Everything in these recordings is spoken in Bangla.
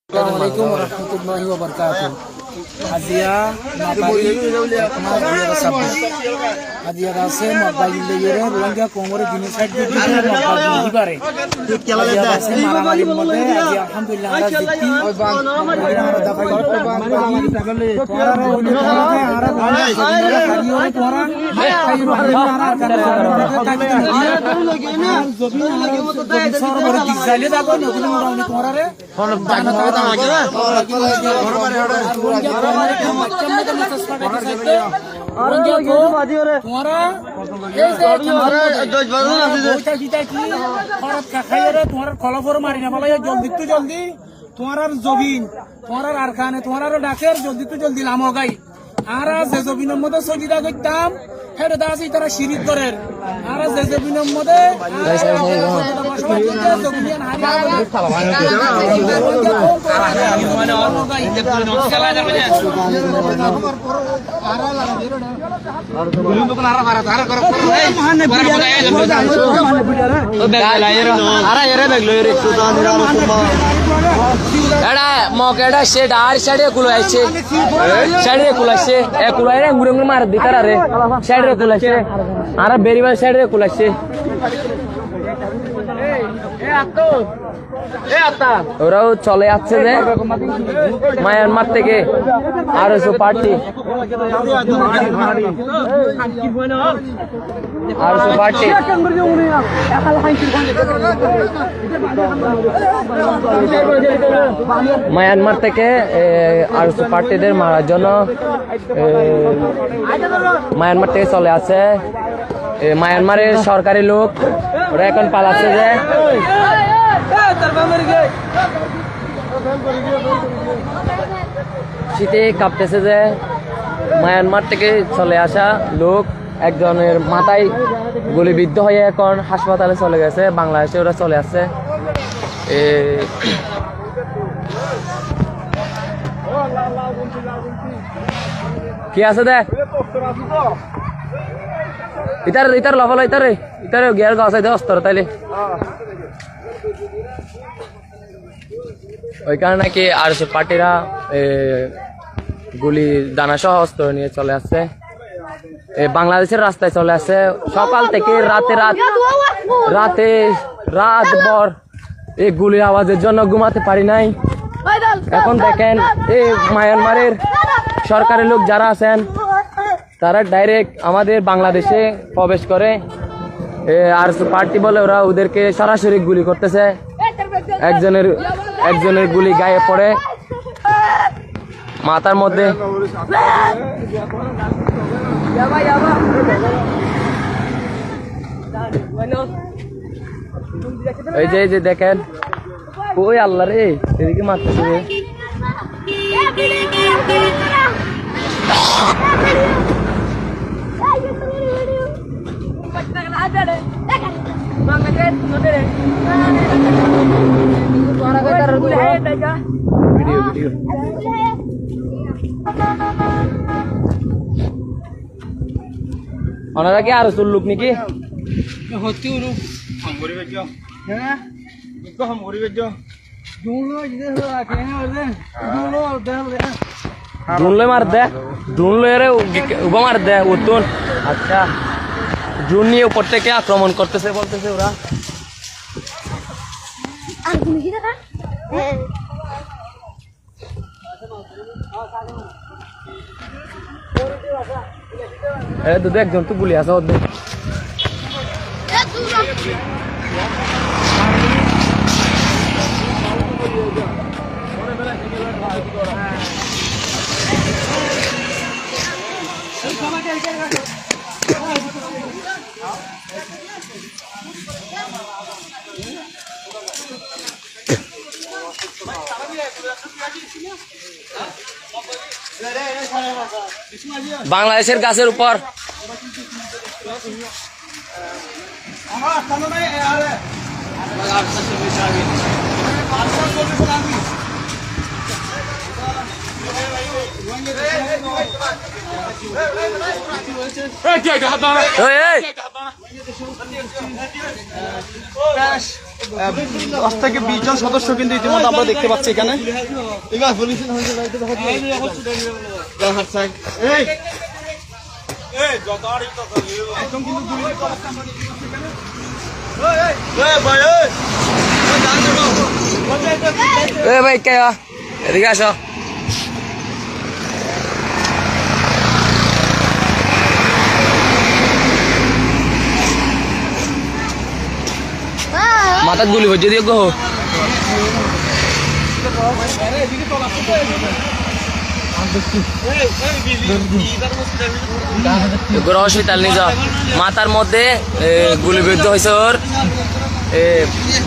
Assalamualaikum warahmatullahi wabarakatuh. Azia mabari Azia rase mabari leyere rolanga kongore jinisat di mabari dibare. Azia rase maramari mode Azia alhamdulillah ara zitti ara dapai জলদি তোমার জবিন তোমার আর খানে তোমার ডাকের জলদি তো জলদি লাম গাই আর যে জবিনের মধ্যে সজিদা করতাম হেরে দাসি তারা শিরিক করের আর যে জবিনের মধ্যে মকেটা সেট আর সাইডে কুলাইছে সাইডে কুলাইছে এ কুলাইরে মুড়ে মুড়ে মার দিতার আরে সাইডে কুলাইছে আর বেরিবার সাইডে কুলাইছে ওরাও চলে যাচ্ছে যে মায়ানমার থেকে আর পার্টি মায়ানমার থেকে আর পার্টিদের মারার জন্য মায়ানমার থেকে চলে আসছে মায়ানমারের সরকারি লোক ওরা এখন পালাচ্ছে যে শীতে কাঁপতেছে যে মায়ানমার থেকে চলে আসা লোক একজনের মাথায় গুলিবিদ্ধ হয়ে এখন হাসপাতালে চলে গেছে বাংলাদেশে ওরা চলে আসছে কি আছে দেখ ইতার লফল ইতারে গিয়ার গাছ আছে অস্তর তাইলে ওই কারণে নাকি আর পার্টিরা গুলি দানা সহ অস্ত্র নিয়ে চলে আসছে বাংলাদেশের রাস্তায় চলে আসছে সকাল থেকে রাত ভর এই গুলির আওয়াজের জন্য ঘুমাতে পারি নাই এখন দেখেন এই মায়ানমারের সরকারি লোক যারা আছেন তারা ডাইরেক্ট আমাদের বাংলাদেশে প্রবেশ করে আর পার্টি বলে ওরা ওদেরকে সরাসরি গুলি করতেছে একজনের গুলি গায়ে পড়ে মাথার মধ্যে এই যে দেখেন ওই আল্লাহ রে এদিকে মারতেছে ভিডিও ওনারা কি আরো চুল্লুক নাকি ড্রোন মার দে ড্রোন উবা মার দে উতুন আচ্ছা ড্রোন নিয়ে উপর থেকে আক্রমণ করতেছে বলতেছে ওরা দুধ একজন তো গুলি আছে ওদের বাংলাদেশের গাছের উপর 10 থেকে 20 জন সদস্য কিন্তু ইতিমধ্যে আমরা দেখতে পাচ্ছি এখানে। ভাই কে এদিকে আসো। মাথার গুলি ভর্তি দিয়ে গো হসপিটাল নিয়ে যাও। মাথার মধ্যে গুলিবিদ্ধ হয়েছে ওর।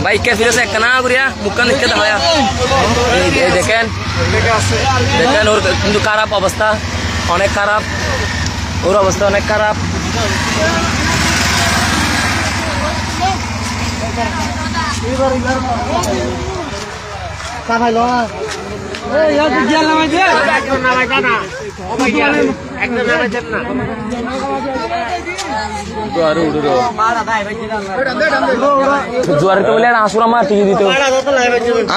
বাইক ফিরেছে একখানা করিয়া মুখখান দেখতে দেখা যায়। দেখেন দেখেন ওর কিন্তু খারাপ অবস্থা, অনেক খারাপ, ওর অবস্থা অনেক খারাপ। জোয়ারে তো বলে আসুরামা টিকি দিত,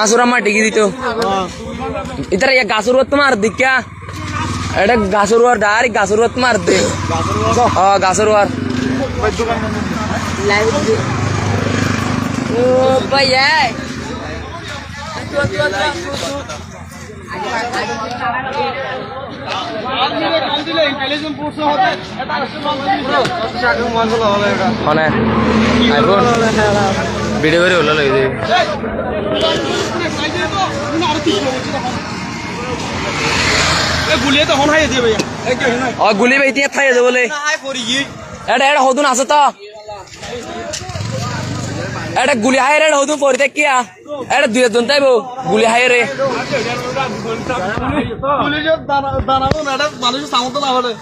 আসুরামা টিকি দিত। ইতারা গাছুর মার দিকা এটা গাছুর ডাইরেক্ট গাছুর মার দে। গাছুর ভাইয়া ভিডিও করে হলো গুলি বেতি থাই আছে বলে এটা এটা হদুন আছে তো এটা গুলি হাই রে হদুন পড়ি দেখ কিয়া এটা দুই জন তাইবো গুলি হাই রে মানুষ সামন্ত না হলে